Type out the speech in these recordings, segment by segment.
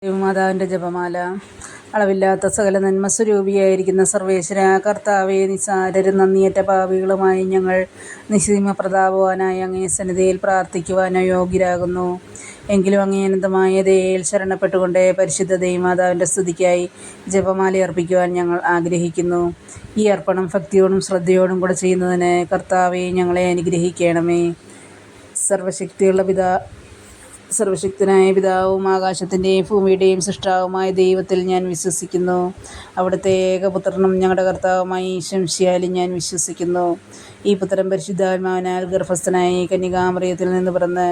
മാതാവിൻ്റെ ജപമാല. അളവില്ലാത്ത സകല നന്മസ്വരൂപിയായിരിക്കുന്ന സർവേശ്വര കർത്താവേ, നിസ്സാരരും നന്ദിയേറ്റ പാപികളുമായി ഞങ്ങൾ നിസ്സീമപ്രതാപവാനായ അങ്ങേ സന്നിധിയിൽ പ്രാർത്ഥിക്കുവാൻ അയോഗ്യരാകുന്നു. എങ്കിലും അങ്ങേ അനന്തമായ ദയയിൽ ശരണപ്പെട്ടുകൊണ്ട് പരിശുദ്ധ ദൈവമാതാവിൻ്റെ സ്തുതിക്കായി ജപമാല അർപ്പിക്കുവാൻ ഞങ്ങൾ ആഗ്രഹിക്കുന്നു. ഈ അർപ്പണം ഭക്തിയോടും ശ്രദ്ധയോടും കൂടെ ചെയ്യുന്നതിന് കർത്താവേ, ഞങ്ങളെ അനുഗ്രഹിക്കണമേ. സർവശക്തനായ പിതാവും ആകാശത്തിൻ്റെയും ഭൂമിയുടെയും സൃഷ്ടാവുമായ ദൈവത്തിൽ ഞാൻ വിശ്വസിക്കുന്നു. അവിടുത്തെ ഏകപുത്രനും ഞങ്ങളുടെ കർത്താവുമായി ഈശോ മിശിഹായിൽ ഞാൻ വിശ്വസിക്കുന്നു. ഈ പുത്രൻ പരിശുദ്ധാത്മാവിനാൽ ഗർഭസ്ഥനായി കന്യകാമറിയത്തിൽ നിന്ന് പിറന്ന്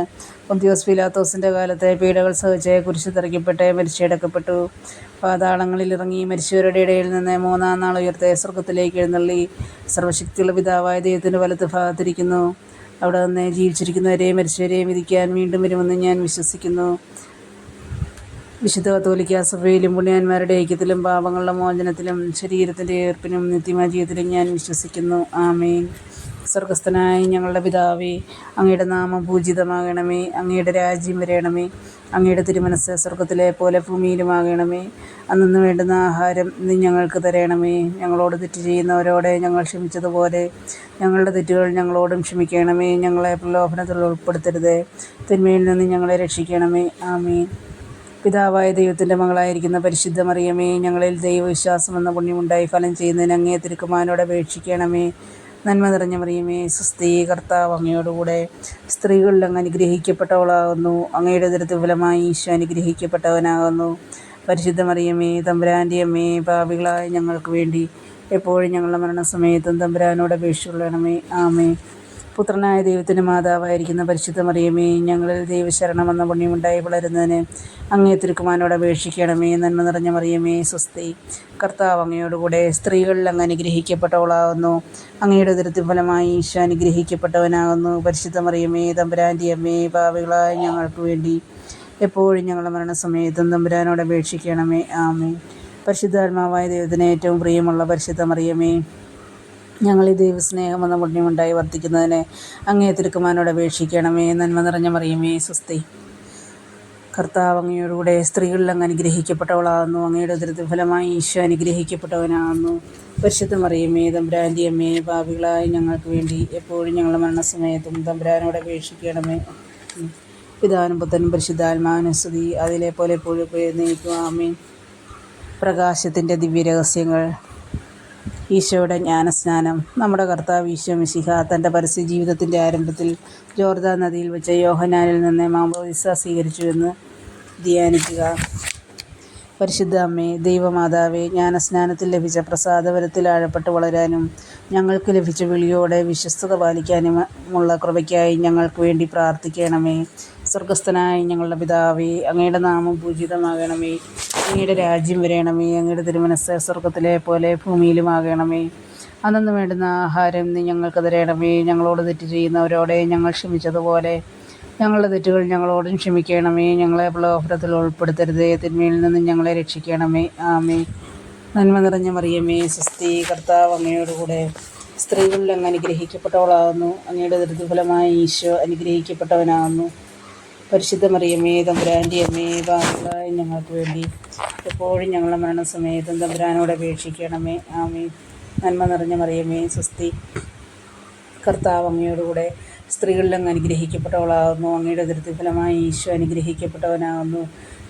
പൊന്തിയോസ് പീലാത്തോസിൻ്റെ കാലത്ത് പീഡകൾ സഹിച്ച് കുരിശിൽ തറയ്ക്കപ്പെട്ട് മരിച്ചടക്കപ്പെട്ടു. പാതാളങ്ങളിൽ ഇറങ്ങി മരിച്ചവരുടെ ഇടയിൽ നിന്ന് മൂന്നാം നാൾ ഉയർത്തെ സ്വർഗത്തിലേക്ക് എഴുന്നള്ളി സർവശക്തിയുള്ള പിതാവായ ദൈവത്തിൻ്റെ വലത്ത് ഭാഗത്തിരിക്കുന്നു. അവിടെ നിന്ന് ജീവിച്ചിരിക്കുന്നവരെയും മരിച്ചവരെയും വിധിക്കാൻ വീണ്ടും വരുമെന്ന് ഞാൻ വിശ്വസിക്കുന്നു. വിശുദ്ധ കത്തോലിക്കാ സഭയിലും പുണ്യവാന്മാരുടെ ഐക്യത്തിലും പാപങ്ങളുടെ മോചനത്തിലും ശരീരത്തിൻ്റെ ഏർപ്പിനും നിത്യമായ ജീവിതത്തിലും ഞാൻ വിശ്വസിക്കുന്നു. ആമേൻ. സ്വർഗസ്ഥനായ ഞങ്ങളുടെ പിതാവേ, അങ്ങയുടെ നാമം പൂജിതമാകണമേ. അങ്ങയുടെ രാജ്യം വരയണമേ. അങ്ങയുടെ തിരുമനസ്സ് സ്വർഗത്തിലെ പോലെ ഭൂമിയിലുമാകണമേ. അന്നു വേണ്ടുന്ന ആഹാരം ഇന്ന് ഞങ്ങൾക്ക് തരണമേ. ഞങ്ങളോട് തെറ്റ് ചെയ്യുന്നവരോട് ഞങ്ങൾ ക്ഷമിച്ചതുപോലെ ഞങ്ങളുടെ തെറ്റുകൾ ഞങ്ങളോടും ക്ഷമിക്കണമേ. ഞങ്ങളെ പ്രലോഭനത്തിൽ ഉൾപ്പെടുത്തരുത്, തിന്മയിൽ നിന്ന് ഞങ്ങളെ രക്ഷിക്കണമേ. ആമേൻ. പിതാവായ ദൈവത്തിൻ്റെ മകളായിരിക്കുന്ന പരിശുദ്ധ മറിയമേ, ഞങ്ങളിൽ ദൈവവിശ്വാസം എന്ന പുണ്യമുണ്ടായി ഫലം ചെയ്യുന്നതിന് അങ്ങേ തിരുക്കുമാരനോട് അപേക്ഷിക്കണമേ. നന്മ നിറഞ്ഞ മറിയമേ, സ്വസ്തി, കർത്താവ് അങ്ങയോടുകൂടെ സ്ത്രീകളിൽ അങ്ങ് അനുഗ്രഹിക്കപ്പെട്ടവളാകുന്നു. അങ്ങയുടെ ഉദരത്തിൻ ഫലമായി ഈശോ അനുഗ്രഹിക്കപ്പെട്ടവനാകുന്നു. പരിശുദ്ധ മറിയമേ, തമ്പുരാൻ്റെ അമ്മേ, പാപികളായ ഞങ്ങൾക്ക് വേണ്ടി എപ്പോഴും ഞങ്ങളുടെ മരണസമയത്തും തമ്പുരാനോട് അപേക്ഷിച്ചുകൊള്ളണമേ. ആമേൻ. പുത്രനായ ദൈവത്തിൻ്റെ മാതാവായിരിക്കുന്ന പരിശുദ്ധ മറിയമേ, ഞങ്ങളിൽ ദൈവശരണം എന്ന പുണ്യമുണ്ടായി വളരുന്നതിന് അങ്ങേ തിരുക്കുമാരനോട് അപേക്ഷിക്കണമേ. നന്മ നിറഞ്ഞ മറിയമേ, സ്വസ്തി, കർത്താവ് അങ്ങയോടുകൂടെ സ്ത്രീകളിൽ അങ്ങ് അനുഗ്രഹിക്കപ്പെട്ടവളാകുന്നു. അങ്ങയുടെ ഉദരത്തിൻ ഫലമായി ഈശോ അനുഗ്രഹിക്കപ്പെട്ടവനാകുന്നു. പരിശുദ്ധ മറിയമേ, തമ്പുരാൻ്റെ അമ്മേ, പാപികളായ ഞങ്ങൾക്ക് വേണ്ടി എപ്പോഴും ഞങ്ങളുടെ മരണസമയത്തും തമ്പുരാനോട് അപേക്ഷിക്കണമേ. ആമേൻ. പരിശുദ്ധാത്മാവായ ദൈവത്തിന് ഏറ്റവും പ്രിയമുള്ള പരിശുദ്ധ മറിയമേ, ഞങ്ങൾ ഈ ദൈവസ്നേഹം എന്ന പുണ്യമുണ്ടായി വർദ്ധിക്കുന്നതിന് അങ്ങേ തിരുക്കുമാരനോട് അപേക്ഷിക്കണമേ. നന്മ നിറഞ്ഞ മറിയമേ, സ്വസ്തി, കർത്താവ് അങ്ങയോടുകൂടെ സ്ത്രീകളിൽ അങ്ങ് അനുഗ്രഹിക്കപ്പെട്ടവളാകുന്നു. അങ്ങയുടെ ഉദരത്തിൻ ഫലമായി ഈശോ അനുഗ്രഹിക്കപ്പെട്ടവനാകുന്നു. പരിശുദ്ധ മറിയമേ, തമ്പുരാൻ്റെ അമ്മേ, പാപികളായ ഞങ്ങൾക്ക് വേണ്ടി എപ്പോഴും ഞങ്ങളുടെ മരണസമയത്തും തമ്പുരാനോട് അപേക്ഷിക്കണമേ. പിതാവിനും പുത്രനും പരിശുദ്ധാത്മാവിനും സ്തുതി, അതിലെ പോലെ എപ്പോഴും എന്നേക്കും. ആമേൻ. പ്രകാശത്തിൻ്റെ ദിവ്യരഹസ്യങ്ങൾ. ഈശോയുടെ ജ്ഞാനസ്നാനം. നമ്മുടെ കർത്താവ് ഈശോ മിശിഹ തൻ്റെ പരസ്യ ജീവിതത്തിൻ്റെ ആരംഭത്തിൽ ജോർദാൻ നദിയിൽ വെച്ച് യോഹന്നാനിൽ നിന്ന് മാമോദീസ സ്വീകരിച്ചുവെന്ന് ധ്യാനിക്കുക. പരിശുദ്ധ അമ്മേ, ദൈവമാതാവേ, ജ്ഞാനസ്നാനത്തിൽ ലഭിച്ച പ്രസാദവരത്തിൽ ആഴപ്പെട്ട് വളരാനും ഞങ്ങൾക്ക് ലഭിച്ച വിളിയോടെ വിശ്വസ്തത പാലിക്കാനുമുള്ള കൃപയ്ക്കായി ഞങ്ങൾക്ക് വേണ്ടി പ്രാർത്ഥിക്കണമേ. സ്വർഗസ്ഥനായ ഞങ്ങളുടെ പിതാവേ, അങ്ങയുടെ നാമം പൂജിതമാകണമേ. അങ്ങയുടെ രാജ്യം വരയണമേ. അങ്ങയുടെ തിരുമനസ്സ് സ്വർഗത്തിലെ പോലെ ഭൂമിയിലുമാകണമേ. അന്നു വേണ്ടുന്ന ആഹാരം ഇന്ന് ഞങ്ങൾക്ക് തരണമേ. ഞങ്ങളോട് തെറ്റ് ചെയ്യുന്നവരോടെ ഞങ്ങൾ ക്ഷമിച്ചതുപോലെ ഞങ്ങളുടെ തെറ്റുകൾ ഞങ്ങളോടും ക്ഷമിക്കണമേ. ഞങ്ങളെ പ്രലോഭനത്തിൽ ഉൾപ്പെടുത്തരുതേ, തിന്മയിൽ നിന്ന് ഞങ്ങളെ രക്ഷിക്കണമേ. ആമേൻ. നന്മ നിറഞ്ഞ മറിയമേ, സ്വസ്തി, കർത്താവ് അങ്ങയോടുകൂടെ സ്ത്രീകളിൽ അങ്ങ് അനുഗ്രഹിക്കപ്പെട്ടവളാകുന്നു. അങ്ങയുടെ ഉദരത്തിൻ ഫലമായി ഈശോ അനുഗ്രഹിക്കപ്പെട്ടവനാകുന്നു. പരിശുദ്ധ മറിയമേ, തമ്പുരാൻ്റെ അമ്മേ, പാപികളായ ഞങ്ങൾക്ക് വേണ്ടി എപ്പോഴും ഞങ്ങളുടെ മരണസമയത്തും തമ്പുരാനോട് അപേക്ഷിക്കണമേ. ആമേൻ. നന്മ നിറഞ്ഞ മറിയമേ, സ്വസ്തി, കർത്താവ് അങ്ങയോടുകൂടെ സ്ത്രീകളിൽ അങ്ങ് അനുഗ്രഹിക്കപ്പെട്ടവളാകുന്നു. അങ്ങയുടെ ഉദരത്തിൻ ഫലമായി ഈശോ അനുഗ്രഹിക്കപ്പെട്ടവനാകുന്നു.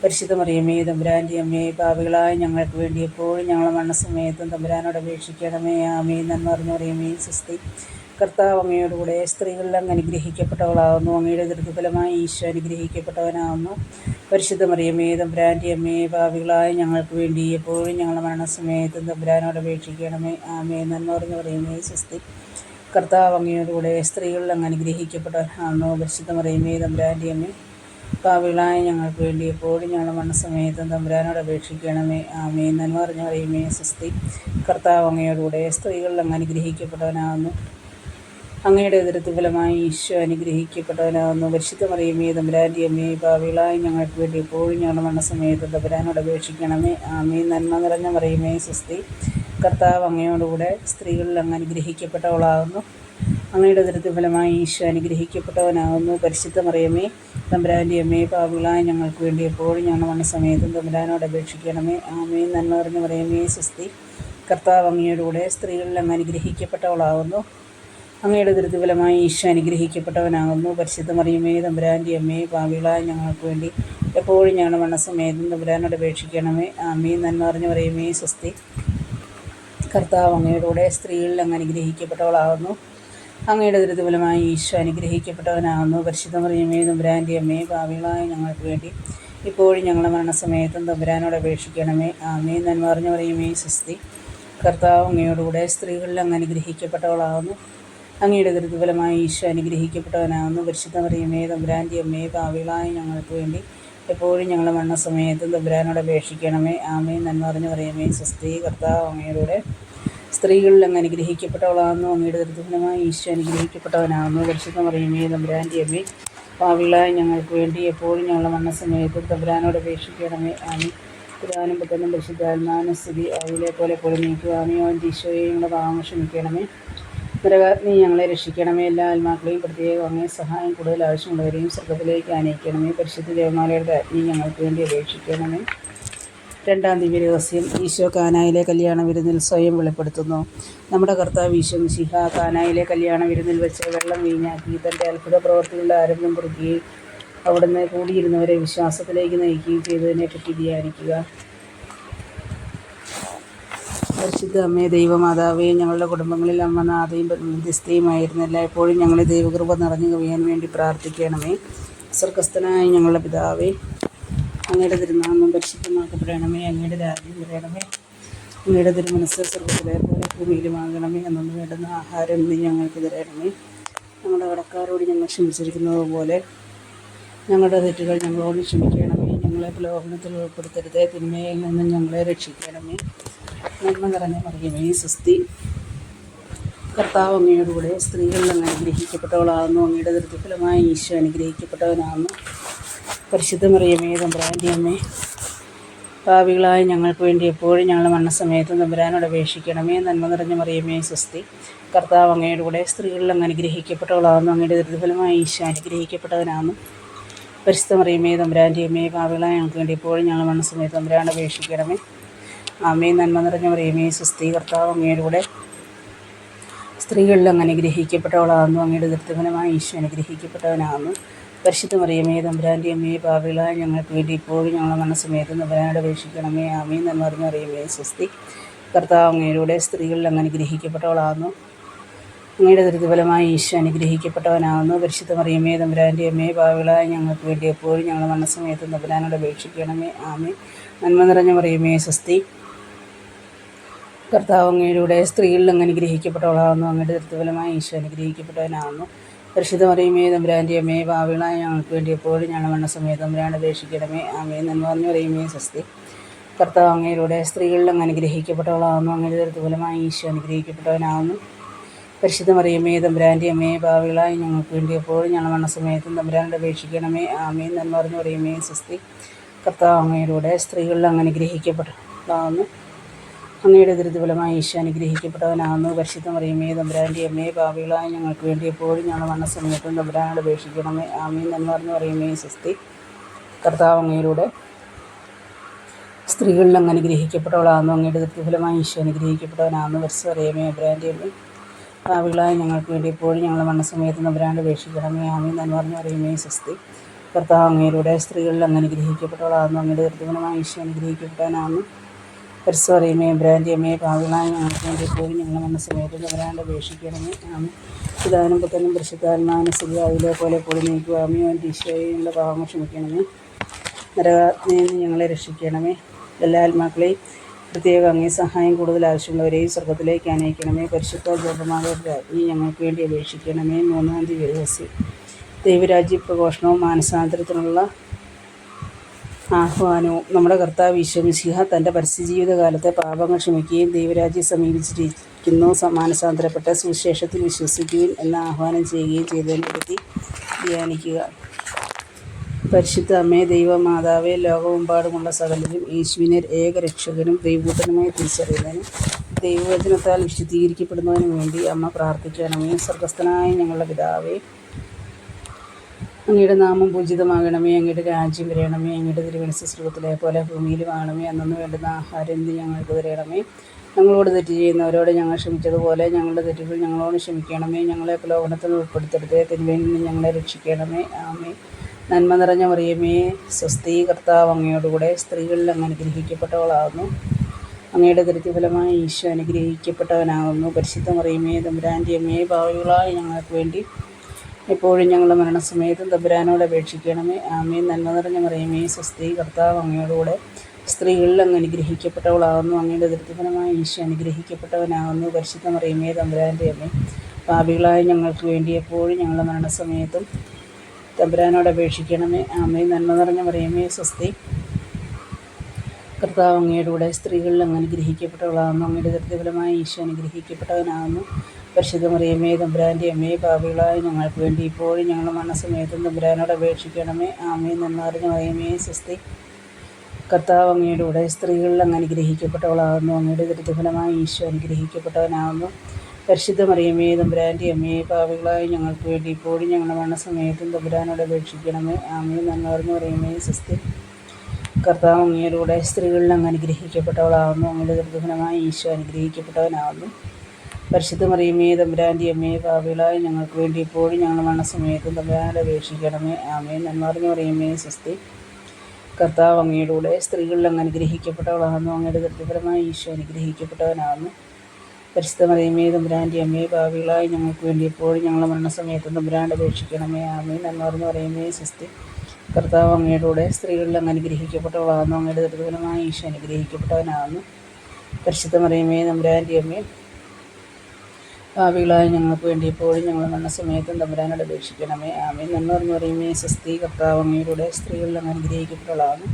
പരിശുദ്ധ മറിയമേ, തമ്പുരാൻ്റെ അമ്മേ, പാപികളായ ഞങ്ങൾക്ക് വേണ്ടി എപ്പോഴും ഞങ്ങളുടെ മരണസമയത്തും തമ്പുരാനോട് അപേക്ഷിക്കണമേ. ആമേൻ. നന്മ നിറഞ്ഞ മറിയമേ, സ്വസ്തി, കർത്താവ് അങ്ങയോടുകൂടെ സ്ത്രീകളിൽ അങ്ങ് അനുഗ്രഹിക്കപ്പെട്ടവളാകുന്നു. അങ്ങയുടെ ഉദരത്തിൻ ഫലമായി ഈശോ അനുഗ്രഹിക്കപ്പെട്ടവനാകുന്നു. പരിശുദ്ധ മറിയമേ, തമ്പുരാൻ്റെ അമ്മേ, പാപികളായ ഞങ്ങൾക്ക് വേണ്ടി എപ്പോഴും ഞങ്ങളുടെ മരണസമയത്തും തമ്പുരാനോട് അപേക്ഷിക്കണമേ. ആമേൻ. നന്മ നിറഞ്ഞ മറിയമേ, സ്വസ്തി, കർത്താവ് അങ്ങയോടുകൂടെ സ്ത്രീകളിൽ അങ്ങ് അനുഗ്രഹിക്കപ്പെട്ടവനാകുന്നു. പരിശുദ്ധ മറിയമേ, തമ്പുരാൻ്റെ അമ്മേ, പാപികളായ ഞങ്ങൾക്ക് വേണ്ടി എപ്പോഴും ഞങ്ങളുടെ മരണസമയത്തും തമ്പുരാനോട് അപേക്ഷിക്കണമേ. ആമേൻ. നന്മ നിറഞ്ഞ മറിയമേ, സ്വസ്തി, കർത്താവ് അങ്ങയോടുകൂടെ സ്ത്രീകളിൽ അങ്ങ് അനുഗ്രഹിക്കപ്പെട്ടവനാകുന്നു. അങ്ങയുടെ ഉദരത്തിൻ ഫലമായി ഈശോ അനുഗ്രഹിക്കപ്പെട്ടവനാകുന്നു. പരിശുദ്ധ മറിയമേ, തമ്പുരാൻ്റെ അമ്മേ, പാപികളായ ഞങ്ങൾക്ക് വേണ്ടി എപ്പോഴും ഞങ്ങളുടെ മരണസമയത്തും തമ്പുരാനോട് അപേക്ഷിക്കണമേ. ആമേൻ. നന്മ നിറഞ്ഞ മറിയമേ, സ്വസ്തി, കർത്താവ് അങ്ങയോടുകൂടെ സ്ത്രീകളിൽ അങ്ങ് അനുഗ്രഹിക്കപ്പെട്ടവളാകുന്നു. അങ്ങയുടെ ഉദരത്തിൻ ഫലമായി ഈശോ അനുഗ്രഹിക്കപ്പെട്ടവനാകുന്നു. പരിശുദ്ധ മറിയമേ, തമ്പുരാൻ്റെ അമ്മേ, പാപികളായ ഞങ്ങൾക്ക് വേണ്ടി എപ്പോഴും ഞങ്ങളുടെ മരണസമയത്തും തമ്പുരാനോട് അപേക്ഷിക്കണമേ. ആമേൻ. നന്മ നിറഞ്ഞ മറിയമേ, സ്വസ്തി. കർത്താവ് അങ്ങയുടെ കൂടെ സ്ത്രീകളിൽ അങ്ങ് അനുഗ്രഹിക്കപ്പെട്ടവളാകുന്നു. അങ്ങയുടെ ദുരിതഫലമായി ഈശോ അനുഗ്രഹിക്കപ്പെട്ടവനാകുന്നു. പരിശുദ്ധ മറിയമേ, തമ്പുരാൻ്റെ അമ്മേ, പാപികളായ ഞങ്ങൾക്ക് വേണ്ടി എപ്പോഴും ഞങ്ങളുടെ മരണസമയത്തും തമ്പുരാനോട് അപേക്ഷിക്കണമേ. ആമേൻ. നന്മ നിറഞ്ഞ മറിയമേ, സ്വസ്തി. കർത്താവ് അങ്ങയുടെ കൂടെ സ്ത്രീകളിൽ അങ്ങ് അനുഗ്രഹിക്കപ്പെട്ടവളാകുന്നു. അങ്ങയുടെ ദുരിതഫലമായി ഈശോ അനുഗ്രഹിക്കപ്പെട്ടവനാകുന്നു. പരിശുദ്ധ മറിയമേ, തമ്പുരാൻ്റെ അമ്മേ, പാപികളായ ഞങ്ങൾക്ക് വേണ്ടി ഇപ്പോഴും ഞങ്ങളുടെ മരണസമയത്തും തമ്പുരാനോട് അപേക്ഷിക്കണമേ. ആമേൻ. നന്മ നിറഞ്ഞ മറിയമേ, സ്വസ്തി. കർത്താവ് അങ്ങയോടുകൂടെ സ്ത്രീകളിൽ അങ്ങ് അനുഗ്രഹിക്കപ്പെട്ടവളാകുന്നു. അങ്ങയുടെ ദുരിതഫലമായി ഈശോ അനുഗ്രഹിക്കപ്പെട്ടവനാകുന്നു. പരിശുദ്ധ മറിയമേ, തമ്പുരാൻ്റെ അമ്മേ, പാപികളായ ഞങ്ങൾക്ക് വേണ്ടി എപ്പോഴും ഞങ്ങളുടെ മരണസമയത്തും തമ്പുരാനോട് അപേക്ഷിക്കണമേ. ആമേൻ. നന്മ നിറഞ്ഞ മറിയമേ, സ്വസ്തി. കർത്താവ് അങ്ങയോടുകൂടെ സ്ത്രീകളിൽ അങ്ങ് അനുഗ്രഹിക്കപ്പെട്ടവളാകുന്നു. അങ്ങയുടെ ദുരിതഫലമായി ഈശോ അനുഗ്രഹിക്കപ്പെട്ടവനാകുന്നു. പരിശുദ്ധ മറിയമേ, തമ്പുരാൻ്റെ അമ്മേ, പാപികളായ ഞങ്ങൾക്ക് വേണ്ടി എപ്പോഴും ഞങ്ങളുടെ മരണസമയത്തും തമ്പുരാനോട് അപേക്ഷിക്കണമേ. ആമേൻ. പിതാവിനും പുത്രനും പരിശുദ്ധാത്മാവിനും സ്തുതി. അതിലെ പോലെ നീക്കുക. ആമേൻ. ഈശോയെ ഞങ്ങളുടെ പാപങ്ങൾ ക്ഷമിക്കണമേ. നരകാഗ്നി ഞങ്ങളെ രക്ഷിക്കണമേ. എല്ലാ ആത്മാക്കളെയും പ്രത്യേകം അങ്ങേ സഹായം കൂടുതൽ ആവശ്യമുള്ളവരെയും സ്വർഗ്ഗത്തിലേക്ക് ആനയിക്കണമേ. പരിശുദ്ധ ദേവമാലയുടെ അഗ്നി ഞങ്ങൾക്ക് വേണ്ടി അപേക്ഷിക്കണമേ. രണ്ടാം ദിവ്യരഹസ്യം. ഈശോ കാനായിലെ കല്യാണ വിരുന്നിൽ സ്വയം വെളിപ്പെടുത്തുന്നു. നമ്മുടെ കർത്താവ് ഈശോ മിശിഹ കാനായിലെ കല്യാണ വിരുന്നിൽ വെച്ച് വെള്ളം വീഞ്ഞാക്കി തൻ്റെ അത്ഭുത പ്രവർത്തികളുടെ ആരംഭം കുറിക്കുകയും അവിടുന്ന് കൂടിയിരുന്നവരെ വിശ്വാസത്തിലേക്ക് നയിക്കുകയും ചെയ്തതിനെപ്പറ്റി ധ്യാനിക്കുക. പരിശുദ്ധ അമ്മേ, ദൈവമാതാവേ, ഞങ്ങളുടെ കുടുംബങ്ങളിൽ അമ്മ നാഥയും മധ്യസ്ഥയുമായിരുന്നില്ല. എപ്പോഴും ഞങ്ങളെ ദൈവകൃപ നിറഞ്ഞു കവിയാൻ വേണ്ടി പ്രാർത്ഥിക്കണമേ. സ്വർഗ്ഗസ്ഥനായ ഞങ്ങളുടെ പിതാവേ, അങ്ങയുടെ തിരുനാമം പരിശുദ്ധമാക്കപ്പെടണമേ. അങ്ങയുടെ രാജ്യം വരണമേ. അങ്ങയുടെ തിരുമനസ്സ് സ്വർഗ്ഗത്തിലെ പോലെ ഭൂമിയിലുമാകണമേ. അന്നു വേണ്ടുന്ന ആഹാരം നീ ഞങ്ങൾക്ക് തരണമേ. ഞങ്ങളുടെ കടക്കാരോട് ഞങ്ങൾ ക്ഷമിച്ചിരിക്കുന്നത് പോലെ ഞങ്ങളുടെ തെറ്റുകൾ ഞങ്ങളോട് ക്ഷമിക്കണമേ. ഞങ്ങളെ പ്രലോഭനത്തിൽ ഉൾപ്പെടുത്തരുതേ, തിന്മയിൽ നിന്നും ഞങ്ങളെ രക്ഷിക്കണമേ. നന്മ നിറഞ്ഞ മറിയമേ, സ്വസ്തി. കർത്താവ് അങ്ങയോടുകൂടെ സ്ത്രീകളിൽ അങ്ങ് അനുഗ്രഹിക്കപ്പെട്ടവളാകുന്നു. അങ്ങയുടെ ദുരിതഫലമായി ഈശോ അനുഗ്രഹിക്കപ്പെട്ടവനാകുന്നു. പരിശുദ്ധ മറിയമേ, തമ്പുരാൻ്റെ അമ്മേ, പാപികളായ ഞങ്ങൾക്ക് വേണ്ടി എപ്പോഴും ഞങ്ങളുടെ മരണസമയത്തും തമ്പുരാനോട് അപേക്ഷിക്കണമേ. നന്മ നിറഞ്ഞ മറിയമേ, സ്വസ്തി. കർത്താവ് അങ്ങയോടുകൂടെ സ്ത്രീകളിൽ അങ്ങ് അനുഗ്രഹിക്കപ്പെട്ടവളാകുന്നു. അങ്ങയുടെ ദുരിതഫലമായി ഈശോ അനുഗ്രഹിക്കപ്പെട്ടവനാകുന്നു. പരിശുദ്ധ മറിയമേ, തമ്പുരാൻ്റെ അമ്മേ, പാപികളായ ഞങ്ങൾക്ക് വേണ്ടി എപ്പോഴും ഞങ്ങളുടെ മരണസമയത്ത് തമ്പുരാനോട് അപേക്ഷിക്കണമേ. ആമേൻ. നന്മ നിറഞ്ഞ മറിയമേ, സ്വസ്തി. കർത്താവ് അങ്ങയോടുകൂടെ സ്ത്രീകളിൽ അങ്ങ് അനുഗ്രഹിക്കപ്പെട്ടവളാകുന്നു. അങ്ങയുടെ ദുരിതഫലമായി ഈശോ അനുഗ്രഹിക്കപ്പെട്ടവനാകുന്നു. പരിശുദ്ധ മറിയമേ, തമ്പുരാൻ്റെ അമ്മേ, പാപികളായ ഞങ്ങൾക്ക് വേണ്ടി ഇപ്പോഴും ഞങ്ങളുടെ മരണസമയത്ത് തമ്പുരാനോട് അപേക്ഷിക്കണമേ. ആമേൻ. നന്മ നിറഞ്ഞ മറിയമേ, സ്വസ്തി. കർത്താവ് അങ്ങയോടുകൂടെ സ്ത്രീകളിൽ അങ്ങ് അനുഗ്രഹിക്കപ്പെട്ടവളാകുന്നു. അങ്ങയുടെ ദുരിതഫലമായി ഈശോ അനുഗ്രഹിക്കപ്പെട്ടവനാകുന്നു. പരിശുദ്ധ മറിയമേ, തമ്പുരാൻ്റെ അമ്മേ, പാപികളായ ഞങ്ങൾക്ക് വേണ്ടി എപ്പോഴും ഞങ്ങളുടെ മരണസമയത്ത് തമ്പുരാനോട് അപേക്ഷിക്കണമേ. ആമേൻ. നന്മ നിറഞ്ഞ മറിയമേ, സ്വസ്തി. കർത്താവ് അങ്ങയോടുകൂടെ സ്ത്രീകളിൽ അങ്ങ് അനുഗ്രഹിക്കപ്പെട്ടവളാകുന്നു. അങ്ങയുടെ ദുരിതഫലമായി ഈശോ അനുഗ്രഹിക്കപ്പെട്ടവനാകുന്നു. പരിശുദ്ധ മറിയമേ, തമ്പുരാൻ്റെ അമ്മേ, പാപികളായ ഞങ്ങൾക്ക് വേണ്ടി എപ്പോഴും ഞങ്ങളുടെ മരണസമയത്ത് തമ്പുരാനോട് അപേക്ഷിക്കണമേ. ആമേൻ. നന്മ നിറഞ്ഞ മറിയമേ, സ്വസ്തി. കർത്താവ് അങ്ങയോടുകൂടെ സ്ത്രീകളിൽ അങ്ങ് അനുഗ്രഹിക്കപ്പെട്ടവളാകുന്നു. അങ്ങയുടെ ദുരിതഫലമായി ഈശോ അനുഗ്രഹിക്കപ്പെട്ടവനാകുന്നു. പരിശുദ്ധ മറിയമേ, തമ്പുരാൻ്റെ അമ്മേ, പാപികളായ ഞങ്ങൾക്ക് വേണ്ടി എപ്പോഴും ഞങ്ങളുടെ മരണസമയത്തും തമ്പുരാനോട് അപേക്ഷിക്കണമേ. ആമേൻ. നന്മ നിറഞ്ഞ മറിയമേ, സ്വസ്തി. കർത്താവ് അങ്ങയോടുകൂടെ സ്ത്രീകളിൽ അങ്ങ് അനുഗ്രഹിക്കപ്പെട്ടവളാകുന്നു. അങ്ങയുടെ ദുരിതഫലമായി ഈശോ അനുഗ്രഹിക്കപ്പെട്ടവനാകുന്നു. പരിശുദ്ധ മറിയമേ, തമ്പുരാൻ്റെ അമ്മേ, പാപികളായ ഞങ്ങൾക്ക് വേണ്ടി എപ്പോഴും ഞങ്ങളുടെ മരണസമയത്തും തമ്പുരാനോട് അപേക്ഷിക്കണമേ. ആമേൻ. നന്മ നിറഞ്ഞ മറിയമേ, സ്വസ്തി. കർത്താവ് അങ്ങയോടുകൂടെ സ്ത്രീകളിൽ അങ്ങ് അനുഗ്രഹിക്കപ്പെട്ടവളാകുന്നു. അങ്ങയുടെ ദുരിതഫലമായി ഈശോ അനുഗ്രഹിക്കപ്പെട്ടവനാകുന്നു. പരിശുദ്ധ മറിയമേ, തമ്പുരാൻ്റെ അമ്മേ, പാപികളായ ഞങ്ങൾക്ക് വേണ്ടി എപ്പോഴും ഞങ്ങളുടെ മരണസമയത്തും തമ്പുരാനോട് അപേക്ഷിക്കണമേ. ആമേൻ. നന്മ നിറഞ്ഞ മറിയമേ, സ്വസ്തി. കർത്താവ് അങ്ങയോടുകൂടെ സ്ത്രീകളിൽ അങ്ങ് അനുഗ്രഹിക്കപ്പെട്ടവളാകുന്നു. അങ്ങയുടെ ദുരിതഫലമായി ഈശോ അനുഗ്രഹിക്കപ്പെട്ടവനാകുന്നു. പരിശുദ്ധ മറിയമേ, തമ്പുരാൻ്റെ അമ്മേ, പാപികളായ ഞങ്ങൾക്ക് വേണ്ടി എപ്പോഴും ഞങ്ങളുടെ മരണസമയത്തും തമ്പുരാനോട് അപേക്ഷിക്കണമേ. ആമേൻ. പിതാവിനും പുത്രനും പരിശുദ്ധാത്മാവിനും സ്തുതി. അതിലെ പോലെ നീക്കുക. ആമേൻ. ഈശോയെ ഞങ്ങളുടെ പാപങ്ങൾ ക്ഷമിക്കണമേ. നരകാഗ്നിയിൽ നിന്ന് ഞങ്ങളെ രക്ഷിക്കണമേ. എല്ലാ ആത്മാക്കളെയും പ്രത്യേക അങ്ങേ സഹായം കൂടുതൽ ആവശ്യമുള്ളവരെയും സ്വർഗ്ഗത്തിലേക്ക് ആനയിക്കണമേ. പരിശുദ്ധ ജപമാലയുടെ അഗ്നി ഞങ്ങൾക്ക് വേണ്ടി അപേക്ഷിക്കണമേ. മൂന്നാം ദിവ്യരഹസ്യം. ദൈവരാജ്യ പ്രഘോഷണവും മാനസാന്തരത്തിനുള്ള ആഹ്വാനവും. നമ്മുടെ കർത്താവ് ഈശോ മിശിഹ തൻ്റെ പരസ്യജീവിതകാലത്തെ പാപങ്ങൾ ക്ഷമിക്കുകയും ദൈവരാജ്യം സമീപിച്ചിരിക്കുന്നു, മാനസാന്തരപ്പെട്ട സുവിശേഷത്തിൽ വിശ്വസിക്കുകയും എന്ന ആഹ്വാനം ചെയ്യുകയും ചെയ്തതിനെപ്പറ്റി ധ്യാനിക്കുക. പരിശുദ്ധ അമ്മേ, ദൈവമാതാവേ, ലോകമെമ്പാടുമുള്ള സകലരും യേശുവിനെ ഏകരക്ഷകനും ദൈവപുത്രനുമായി തിരിച്ചറിയുന്നതിനും ദൈവവചനത്താൽ വിശുദ്ധീകരിക്കപ്പെടുന്നതിനു വേണ്ടി അമ്മ പ്രാർത്ഥിക്കണമേ. സ്വർഗ്ഗസ്ഥനായ ഞങ്ങളുടെ പിതാവേ, അങ്ങയുടെ നാമം പൂജിതമാകണമേ. അങ്ങയുടെ രാജ്യം വരണമേ. അങ്ങയുടെ തിരുമനസ്സ് സ്വർഗ്ഗത്തിലെ പോലെ ഭൂമിയിലുമാകണമേ. അന്നന്ന് വേണ്ടുന്ന ആഹാരം ഇന്ന് ഞങ്ങൾക്ക് തരണമേ. ഞങ്ങളോട് തെറ്റ് ചെയ്യുന്നവരോട് ഞങ്ങൾ ക്ഷമിച്ചതുപോലെ ഞങ്ങളുടെ തെറ്റുകൾ ഞങ്ങളോട് ക്ഷമിക്കണമേ. ഞങ്ങളെ പ്രലോഭനത്തിൽ ഉൾപ്പെടുത്തരുതേ, തിന്മയിൽ നിന്ന് ഞങ്ങളെ രക്ഷിക്കണമേ. ആമേൻ. നന്മ നിറഞ്ഞ മറിയമേ, സ്വസ്തി, കർത്താവ് അങ്ങയോടുകൂടെ സ്ത്രീകളിൽ അങ്ങ് അനുഗ്രഹിക്കപ്പെട്ടവളാകുന്നു. അങ്ങയുടെ ദരിദ്രഫലമായ ഈശോ അനുഗ്രഹിക്കപ്പെട്ടവനാകുന്നു. പരിശുദ്ധ മറിയമേ, തമ്പുരാൻ്റെ അമ്മയെ, പാപികളായ ഞങ്ങൾക്ക് വേണ്ടി എപ്പോഴും ഞങ്ങളുടെ മരണസമയത്തും തമ്പുരാനോട് അപേക്ഷിക്കണമേ. ആമേൻ. നന്മ നിറഞ്ഞ മറിയമേ, സ്വസ്തി, കർത്താവ് അങ്ങയോടുകൂടെ സ്ത്രീകളിൽ അങ്ങ് അനുഗ്രഹിക്കപ്പെട്ടവളാകുന്നു. അങ്ങയുടെ ദരിദ്രഫലമായ ഈശോ അനുഗ്രഹിക്കപ്പെട്ടവനാകുന്നു. പരിശുദ്ധ മറിയമേ, തമ്പുരാൻ്റെ അമ്മേ, പാപികളായ ഞങ്ങൾക്ക് വേണ്ടി എപ്പോഴും ഞങ്ങളുടെ മരണസമയത്തും തമ്പുരാനോട് അപേക്ഷിക്കണമേ. ആമേൻ. നന്മ നിറഞ്ഞ മറിയമേ, സ്വസ്തി, കർത്താവ് അങ്ങയോടുകൂടെ സ്ത്രീകളിൽ അങ്ങ് അനുഗ്രഹിക്കപ്പെട്ടവളാകുന്നു. അങ്ങയുടെ ദരിദ്രഫലമായ ഈശോ അനുഗ്രഹിക്കപ്പെട്ടവനാകുന്നു. പരിശുദ്ധ മറിയമേ, തമ്പുരാൻ്റെ അമ്മയെ, പാപികളായ ഞങ്ങൾക്ക് വേണ്ടി ഇപ്പോഴും ഞങ്ങളുടെ മരണസമയത്തും തമ്പുരാനോട് അപേക്ഷിക്കണമേ. ആമേൻ. നന്മ നിറഞ്ഞ മറിയമേ, സ്വസ്തി, കർത്താവ് അങ്ങയോടുകൂടെ സ്ത്രീകളിൽ അങ്ങ് അനുഗ്രഹിക്കപ്പെട്ടവളാകുന്നു. അങ്ങയുടെ ദരിദ്രഫലമായ ഈശോ അനുഗ്രഹിക്കപ്പെട്ടവനാകുന്നു. പരിശുദ്ധ മറിയമേ, തമ്പുരാൻ്റെ അമ്മയെ, പാപികളായ ഞങ്ങൾക്ക് വേണ്ടി ഇപ്പോഴും ഞങ്ങളുടെ മരണസമയത്തും തമ്പുരാനോട് അപേക്ഷിക്കണമേ. ആമേൻ. നന്മ നിറഞ്ഞ മറിയമേ, സ്വസ്തി, കർത്താവ് അങ്ങയോടുകൂടെ സ്ത്രീകളിൽ അങ്ങ് അനുഗ്രഹിക്കപ്പെട്ടവളാകുന്നു. അങ്ങയുടെ ദരിദ്രഫലമായ ഈശോ അനുഗ്രഹിക്കപ്പെട്ടവനാകുന്നു. പരിശുദ്ധ മറിയമേ, തമ്പുരാൻ്റെ അമ്മയെ, പാപികളായ ഞങ്ങൾക്ക് വേണ്ടി ഇപ്പോഴും ഞങ്ങളുടെ മരണസമയത്തും തമ്പുരാനോട് അപേക്ഷിക്കണമേ. ആമേൻ. നന്മ നിറഞ്ഞ മറിയമേ, സ്വസ്തി, കർത്താവ് അങ്ങയോടുകൂടെ സ്ത്രീകളിൽ അങ്ങ് അനുഗ്രഹിക്കപ്പെട്ടവളാകുന്നു. അങ്ങയുടെ ദരിദ്രഫലമായ ഈശോ അനുഗ്രഹിക്കപ്പെട്ടവനാകുന്നു. പരിശുദ്ധ മറിയമേ, തമ്പുരാൻ്റെ അമ്മയെ, പാപികളായ ഞങ്ങൾക്ക് വേണ്ടി എപ്പോഴും ഞങ്ങളുടെ മരണസമയത്തും തമ്പുരാനോട് അപേക്ഷിക്കണമേ. ആമേൻ. നന്മ നിറഞ്ഞ മറിയമേ, സ്വസ്തി, കർത്താവ് അങ്ങയോടുകൂടെ സ്ത്രീകളിൽ അങ്ങ് അനുഗ്രഹിക്കപ്പെട്ടവളാകുന്നു. അങ്ങയുടെ ദരിദ്രഫലമായ ഈശോ അനുഗ്രഹിക്കപ്പെട്ടവനാകുന്നു. പരിശുദ്ധ മറിയമേ, തമ്പുരാൻ്റെ അമ്മയെ, പാപികളായ ഞങ്ങൾക്ക് വേണ്ടി എപ്പോഴും ഞങ്ങളുടെ മരണസമയത്തും തമ്പുരാനോട് അപേക്ഷിക്കണമേ. ആമേൻ. നന്മ നിറഞ്ഞ മറിയമേ, സ്വസ്തി, കർത്താവ് അങ്ങയോടുകൂടെ സ്ത്രീകളിൽ അങ്ങ് അനുഗ്രഹിക്കപ്പെട്ടവളാകുന്നു.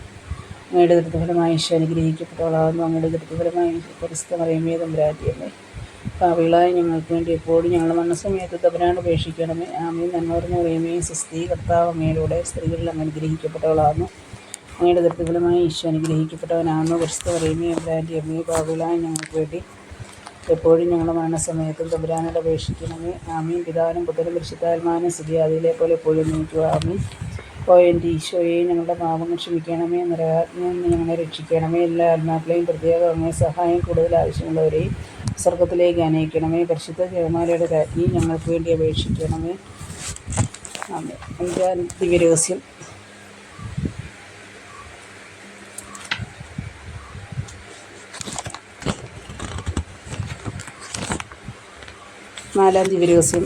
അങ്ങയുടെ ദരിദ്രഫലമായ ഈശോ അനുഗ്രഹിക്കപ്പെട്ടവളാകുന്നു. അങ്ങയുടെ ദരിദ്രഫലമായ പരിശുദ്ധ മറിയമേ, തമ്പുരാൻ്റെ അമ്മയെ, പാപികളായ ഞങ്ങൾക്ക് വേണ്ടി എപ്പോഴും ഞങ്ങളുടെ മരണസമയത്ത് തമ്പുരാനോട് അപേക്ഷിക്കണമേ. ആമേൻ. നന്മ നിറഞ്ഞ മറിയമേ, സ്വസ്തി, കർത്താവ് അങ്ങയോടുകൂടെ സ്ത്രീകളിൽ അങ്ങ് അനുഗ്രഹിക്കപ്പെട്ടവളാകുന്നു. അങ്ങയുടെ ദരിദ്രഫലമായ ഈശോ അനുഗ്രഹിക്കപ്പെട്ടവനാകുന്നു. പരിശുദ്ധ മറിയമേ, തമ്പുരാൻ്റെ അമ്മയെ, പാപികളായ ഞങ്ങൾക്ക് വേണ്ടി എപ്പോഴും ഞങ്ങളുടെ മരണസമയത്തും തമ്പുരാനോട് അപേക്ഷിക്കണമേ. ആമീൻ. പിതാവിനും പുത്രനും പരിശുദ്ധാത്മാവിനും സ്തുതി, അതിലെ പോലെ എപ്പോഴും നീക്കുക. ആമീൻ. ഓ എൻ്റെ ഈശോയെ, ഞങ്ങളുടെ പാപങ്ങൾ ക്ഷമിക്കണമേ. നരകാഗ്നിയിൽ നിന്ന് ഞങ്ങളെ രക്ഷിക്കണമേ. എല്ലാ ആത്മാക്കളെയും, പ്രത്യേക അങ്ങേ സഹായം കൂടുതൽ ആവശ്യമുള്ളവരെയും സ്വർഗ്ഗത്തിലേക്ക് അനയിക്കണമേ. പരിശുദ്ധ ജപമാലയുടെ രാജ്ഞി, ഞങ്ങൾക്ക് വേണ്ടി അപേക്ഷിക്കണമേ. ആമേൻ. അഞ്ചാം ദിവ്യരഹസ്യം. നാലാം ദിവ്യരഹസ്യം.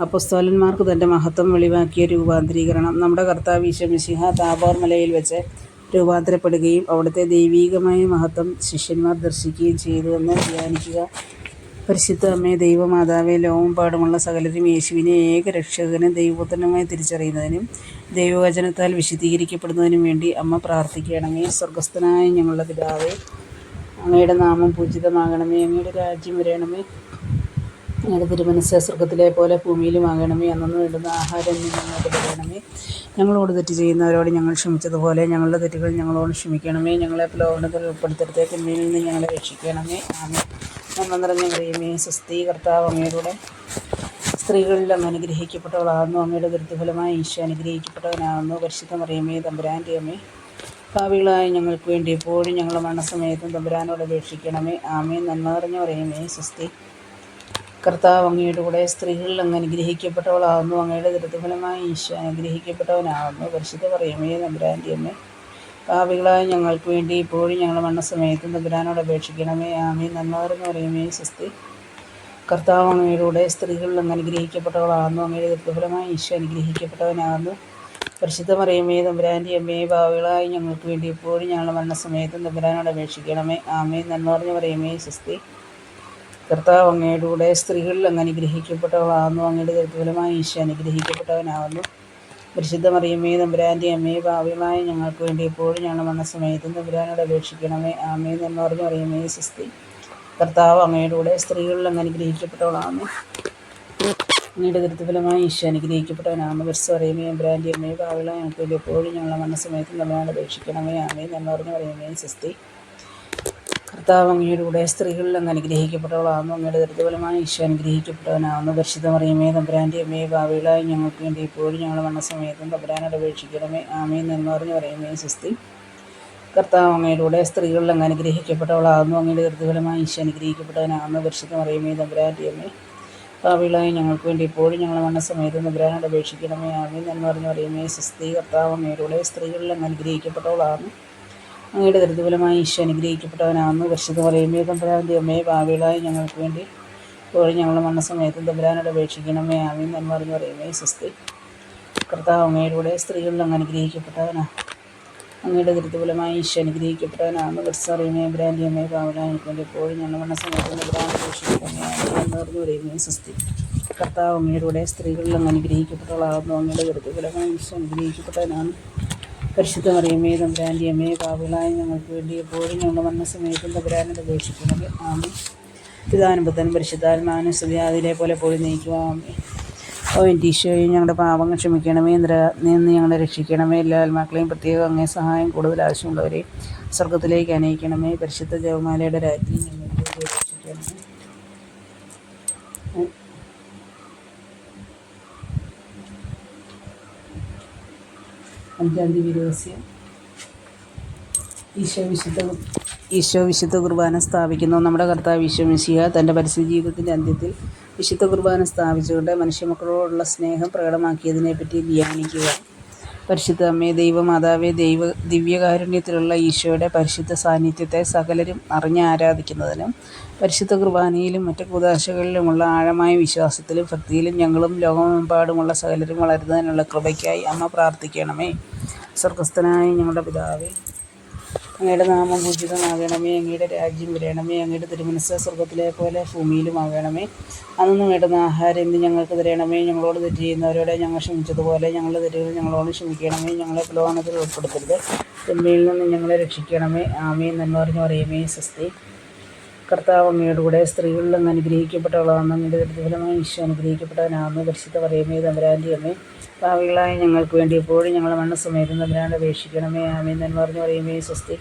അപ്പോസ്തലന്മാർക്ക് തൻ്റെ മഹത്വം വെളിവാക്കിയ രൂപാന്തരീകരണം. നമ്മുടെ കർത്താവ് ഈശോ മിശിഹ താബോർ മലയിൽ വെച്ച് രൂപാന്തരപ്പെടുകയും അവിടുത്തെ ദൈവീകമായ മഹത്വം ശിഷ്യന്മാർ ദർശിക്കുകയും ചെയ്തുവെന്ന് ധ്യാനിക്കുക. പരിശുദ്ധ അമ്മേ, ദൈവമാതാവേ, ലോകമെമ്പാടുമുള്ള സകലരും യേശുവിനെ ഏകരക്ഷകനും ദൈവപുത്രനുമായി തിരിച്ചറിയുന്നതിനും ദൈവവചനത്താൽ വിശുദ്ധീകരിക്കപ്പെടുന്നതിനും വേണ്ടി അമ്മ പ്രാർത്ഥിക്കണമേ. സ്വർഗ്ഗസ്ഥനായ ഞങ്ങളുടെ പിതാവേ, അങ്ങയുടെ നാമം പൂജിതമാകണമേ. അങ്ങയുടെ രാജ്യം വരണമേ. അങ്ങയുടെ തിരുമനസ്സ് സ്വർഗ്ഗത്തിലെ പോലെ ഭൂമിയിലുമാകണമേ. അന്നന്ന് വേണ്ടുന്ന ആഹാരം ഇന്ന് ഞങ്ങൾക്ക് തരണമേ. ഞങ്ങളോട് തെറ്റ് ചെയ്യുന്നവരോട് ഞങ്ങൾ ക്ഷമിച്ചതുപോലെ ഞങ്ങളുടെ തെറ്റുകൾ ഞങ്ങളോട് ക്ഷമിക്കണമേ. ഞങ്ങളെ പ്രലോഭനത്തിൽ ഉൾപ്പെടുത്തരുതേ, തിന്മയിൽ നിന്ന് ഞങ്ങളെ രക്ഷിക്കണമേ. ആമേൻ. നന്മ നിറഞ്ഞ മറിയമേ, സ്വസ്തി, കർത്താവ് അങ്ങയോടുകൂടെ സ്ത്രീകളിൽ അങ്ങ് അനുഗ്രഹിക്കപ്പെട്ടവളാകുന്നു. അങ്ങയുടെ ദരിദ്രഫലമായ ഈശോ അനുഗ്രഹിക്കപ്പെട്ടവനാകുന്നു. പരിശുദ്ധ മറിയമേ, തമ്പുരാൻ്റെ അമ്മേ, പാപികളായ ഞങ്ങൾക്ക് വേണ്ടി എപ്പോഴും ഞങ്ങളുടെ മരണസമയത്തും തമ്പുരാനോട് അപേക്ഷിക്കണമേ. ആമേൻ. നന്മ നിറഞ്ഞ മറിയമേ, സ്വസ്തി, കർത്താവ് അങ്ങയോടുകൂടെ സ്ത്രീകളിൽ അങ്ങ് അനുഗ്രഹിക്കപ്പെട്ടവളാകുന്നു. അങ്ങയുടെ ദരിദ്രഫലമായ ഈശോ അനുഗ്രഹിക്കപ്പെട്ടവനാകുന്നു. പരിശുദ്ധ മറിയമേ, തമ്പുരാൻ്റെ അമ്മേ, പാപികളായ ഞങ്ങൾക്ക് വേണ്ടി ഇപ്പോഴും ഞങ്ങളുടെ മരണസമയത്തും തമ്പുരാനോട് അപേക്ഷിക്കണമേ. ആമേൻ. നന്മ നിറഞ്ഞ മറിയമേ, സ്വസ്തി, കർത്താവ് അങ്ങയോടുകൂടെ സ്ത്രീകളിൽ അങ്ങ് അനുഗ്രഹിക്കപ്പെട്ടവളാകുന്നു. അങ്ങയുടെ ദരിദ്രഫലമായ ഈശോ അനുഗ്രഹിക്കപ്പെട്ടവനാകുന്നു. പരിശുദ്ധ മറിയമേ, തമ്പുരാൻ്റെ അമ്മയെ, പാപികളായ ഞങ്ങൾക്ക് വേണ്ടി ഇപ്പോഴും ഞങ്ങളുടെ മരണസമയത്തും തമ്പുരാനോട് അപേക്ഷിക്കണമേ. ആമേൻ. നന്മ നിറഞ്ഞ മറിയമേ, സ്വസ്തി, കർത്താവ് അങ്ങയോടുകൂടെ സ്ത്രീകളിൽ അങ്ങ് അനുഗ്രഹിക്കപ്പെട്ടവളാകുന്നു. അങ്ങയുടെ ദരിദ്രഫലമായ ഈശോ അനുഗ്രഹിക്കപ്പെട്ടവനാകുന്നു. പരിശുദ്ധ മറിയമേ, തമ്പുരാൻ്റെ അമ്മയെ, പാപികളായ ഞങ്ങൾക്ക് വേണ്ടി എപ്പോഴും ഞങ്ങളുടെ മരണസമയത്തും തമ്പുരാനോട് അപേക്ഷിക്കണമേ. ആമേൻ. നന്മ നിറഞ്ഞ മറിയമേ, സ്വസ്തി, കർത്താവ് അങ്ങയോടുകൂടെ സ്ത്രീകളിൽ അങ്ങ് അനുഗ്രഹിക്കപ്പെട്ടവളാകുന്നു. അങ്ങയുടെ ദരിദ്രഫലമായ ഈശോ അനുഗ്രഹിക്കപ്പെട്ടവനാകുന്നു. പരിശുദ്ധ മറിയമേ, തമ്പുരാൻ്റെ അമ്മയെ, പാപികളായ ഞങ്ങൾക്ക് വേണ്ടി എപ്പോഴും ഞങ്ങളുടെ മരണസമയത്തും തമ്പുരാനോട് അപേക്ഷിക്കണമേ. ആമേൻ. നന്മ നിറഞ്ഞ മറിയമേ, സ്വസ്തി, കർത്താവ് അങ്ങയുടെ സ്ത്രീകളിൽ അങ്ങ് അനുഗ്രഹിക്കപ്പെട്ടവളാകുന്നു. അങ്ങയുടെ ദുരിതഫലമായി ഈശോ അനുഗ്രഹിക്കപ്പെട്ടവനാകുന്നു. പരിശുദ്ധ മറിയമേ തമ്പുരാൻ്റെ അമ്മയെ ഭാവികളായി ഞങ്ങൾക്ക് വേണ്ടി ഇപ്പോഴും ഞങ്ങളുടെ മരണസമയത്തും തമ്പുരാനോട് അപേക്ഷിക്കണമേ. ആമേൻ. എന്ന് പറഞ്ഞു പറയുമേ സ്വസ്തി. കർത്താവ് അങ്ങയുടെ സ്ത്രീകളിൽ അങ്ങ് അനുഗ്രഹിക്കപ്പെട്ടവളാകുന്നു. അങ്ങയുടെ ദുരിതഫലമായി ഈശോ അനുഗ്രഹിക്കപ്പെട്ടവനാകുന്നു. പരിശുദ്ധ മറിയമേ തമ്പുരാൻ്റെ അമ്മയെ ഭാവികളായി ഞങ്ങൾക്ക് വേണ്ടി ഇപ്പോഴും ഞങ്ങളുടെ മരണസമയത്തും തമ്പുരാനോട് അപേക്ഷിക്കണമേ. ആമേൻ. എന്ന് പറഞ്ഞു പറയുമേ സ്വസ്തി. കർത്താവ് അങ്ങയുടെ സ്ത്രീകളിൽ അങ്ങ് അനുഗ്രഹിക്കപ്പെട്ടവളാകുന്നു. അങ്ങയുടെ ദുരിതഫലമായി ഈശോ അനുഗ്രഹിക്കപ്പെട്ടവനാകുന്നു. പരിശുദ്ധ മറിയമേ തമ്പുരാൻ്റെ അമ്മയെ ഭാവികളായി ഞങ്ങൾക്ക് വേണ്ടി ഇപ്പോഴും ഞങ്ങളുടെ മരണസമയത്തും തമ്പുരാനോട് അപേക്ഷിക്കണമേ. ആമേൻ. എന്ന് പറഞ്ഞു പറയുമേ സ്വസ്തി. കർത്താവ് അങ്ങയുടെ സ്ത്രീകളിൽ അങ്ങ് അനുഗ്രഹിക്കപ്പെട്ടവനാണ്. അങ്ങയുടെ ദുരിതഫലമായി ഈശോ അനുഗ്രഹിക്കപ്പെട്ടവനാകുന്നു. പരിശുദ്ധ മറിയമേ തമ്പുരാൻ്റെ അമ്മയെ ഭാവികളായി ഞങ്ങൾക്ക് വേണ്ടി ഇപ്പോഴും ഞങ്ങളുടെ മരണസമയത്തും തമ്പുരാനോട് അപേക്ഷിക്കണമേ. ആമേൻ. എന്ന് പറഞ്ഞു പറയുമേ സ്വസ്തി. കർത്താവ് അങ്ങയുടെ സ്ത്രീകളിൽ അങ്ങ് അനുഗ്രഹിക്കപ്പെട്ടവളാകുന്നു. അങ്ങയുടെ ദുരിതഫലമായി ഈശോ അനുഗ്രഹിക്കപ്പെട്ടവനാണ്. പരിശുദ്ധ മറിയമേ തമ്പുരാൻ്റെ അമ്മയെ ഭാവികളായി ഞങ്ങൾക്ക് വേണ്ടി എപ്പോഴും ഞങ്ങളുടെ മരണസമയത്തും തമ്പുരാനോട് അപേക്ഷിക്കണമേ. ആമേൻ. പിതാവിനും പുത്രനും പരിശുദ്ധാത്മാവിനും സ്തുതി. അതിലെ പോലെ എപ്പോഴും നയിക്കുക. ആമേൻ. ഓ എൻ്റെ ഈശോയെ, ഞങ്ങളുടെ പാപങ്ങൾ ക്ഷമിക്കണമേ. നിന്ന് ഞങ്ങളെ രക്ഷിക്കണമേ. എല്ലാ ആത്മാക്കളെയും പ്രത്യേകം അങ്ങേ സഹായം കൂടുതൽ ആവശ്യമുള്ളവരെയും സ്വർഗത്തിലേക്ക് അനയിക്കണമേ. പരിശുദ്ധ ജപമാലയുടെ രാജ്ഞി ഞങ്ങൾക്ക് രക്ഷിക്കണമേ. അഞ്ചാം ദിവസം ഈശോ വിശുദ്ധ കുർബാന സ്ഥാപിക്കുന്നു. നമ്മുടെ കർത്താവ് ഈശോ മിശിഹ തൻ്റെ പരിശുദ്ധ ജീവിതത്തിൻ്റെ അന്ത്യത്തിൽ വിശുദ്ധ കുർബാന സ്ഥാപിച്ചുകൊണ്ട് മനുഷ്യമക്കളോടുള്ള സ്നേഹം പ്രകടമാക്കിയതിനെപ്പറ്റി ധ്യാനിക്കുക. പരിശുദ്ധ അമ്മേ, ദൈവമാതാവേ, ദിവ്യകാരുണ്യത്തിലുള്ള ഈശോയുടെ പരിശുദ്ധ സാന്നിധ്യത്തെ സകലരും അറിഞ്ഞ് ആരാധിക്കുന്നതിനും പരിശുദ്ധ കുർബാനയിലും മറ്റ് കൂദാശകളിലുമുള്ള ആഴമായ വിശ്വാസത്തിലും ഭക്തിയിലും ഞങ്ങളും ലോകമെമ്പാടുമുള്ള സകലരും വളരുന്നതിനുള്ള കൃപയ്ക്കായി അമ്മ പ്രാർത്ഥിക്കണമേ. സ്വർഗസ്ഥനായ ഞങ്ങളുടെ പിതാവേ, അങ്ങയുടെ നാമം പൂജിതമാകണമേ. അങ്ങയുടെ രാജ്യം വരണമേ. അങ്ങയുടെ തിരുമനസ്സ് സ്വർഗത്തിലെ പോലെ ഭൂമിയിലുമാകണമേ. അന്നു വേണ്ടുന്ന ആഹാരം ഇന്ന് ഞങ്ങൾക്ക് തരണമേ. ഞങ്ങളോട് തെറ്റ് ചെയ്യുന്നവരോട് ഞങ്ങൾ ക്ഷമിച്ചതുപോലെ ഞങ്ങളുടെ തെറ്റുകൾ ഞങ്ങളോട് ക്ഷമിക്കണമേ. ഞങ്ങളെ പ്രലോഭനത്തിൽ ഉൾപ്പെടുത്തരുത്, തിന്മയിൽ നിന്ന് ഞങ്ങളെ രക്ഷിക്കണമേ. ആമേൻ. എന്ന് പറഞ്ഞു പറയുമേ സ്വസ്തി. കർത്താവ് അങ്ങയുടെ സ്ത്രീകളിൽ അങ്ങ് അനുഗ്രഹിക്കപ്പെട്ടവളാകുന്നു. അങ്ങയുടെ ദുരിതഫലമായി ഈശോ അനുഗ്രഹിക്കപ്പെട്ടവനാകുന്നു. പരിശുദ്ധ മറിയമേ തമ്പുരാൻ്റെ അമ്മേ ഭാവികളായി ഞങ്ങൾക്ക് വേണ്ടി എപ്പോഴും ഞങ്ങളുടെ മരണസമയത്തും തമ്പുരാനോട് അപേക്ഷിക്കണമേ. ആമേൻ. എന്ന് പറഞ്ഞു പറയുമേ സ്വസ്തി.